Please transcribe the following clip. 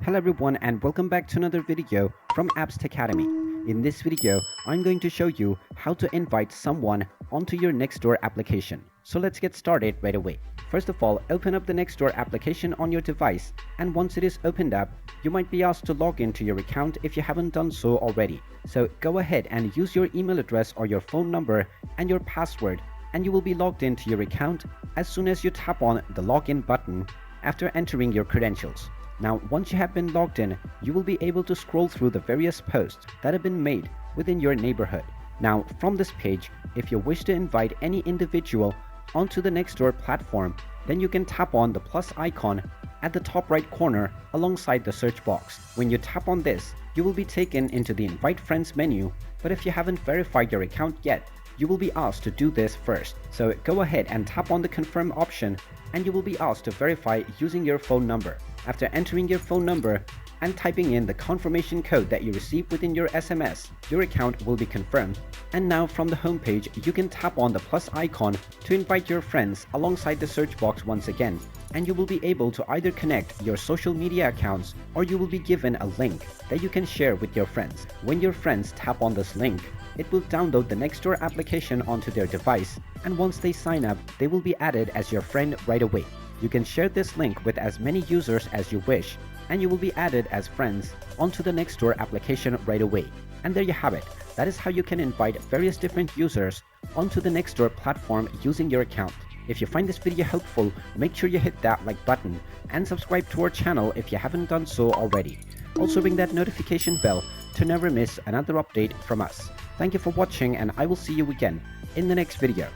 Hello everyone and welcome back to another video from Apps Academy. In this video, I'm going to show you how to invite someone onto your Nextdoor application. So let's get started right away. First of all, open up the Nextdoor application on your device, and once it is opened up, you might be asked to log into your account if you haven't done so already. So go ahead and use your email address or your phone number and your password, and you will be logged into your account as soon as you tap on the login button after entering your credentials. Now, once you have been logged in, you will be able to scroll through the various posts that have been made within your neighborhood. Now, from this page, if you wish to invite any individual onto the Nextdoor platform, then you can tap on the plus icon at the top right corner alongside the search box. When you tap on this, you will be taken into the Invite Friends menu, but if you haven't verified your account yet, you will be asked to do this first. So go ahead and tap on the confirm option, and you will be asked to verify using your phone number. After entering your phone number and typing in the confirmation code that you received within your SMS, your account will be confirmed. And now from the home page, you can tap on the plus icon to invite your friends alongside the search box once again, and you will be able to either connect your social media accounts or you will be given a link that you can share with your friends. When your friends tap on this link, it will download the Nextdoor application onto their device, and once they sign up, they will be added as your friend right away. You can share this link with as many users as you wish, and you will be added as friends onto the Nextdoor application right away. And there you have it. That is how you can invite various different users onto the Nextdoor platform using your account. If you find this video helpful, make sure you hit that like button and subscribe to our channel if you haven't done so already. Also ring that notification bell to never miss another update from us. Thank you for watching, and I will see you again in the next video.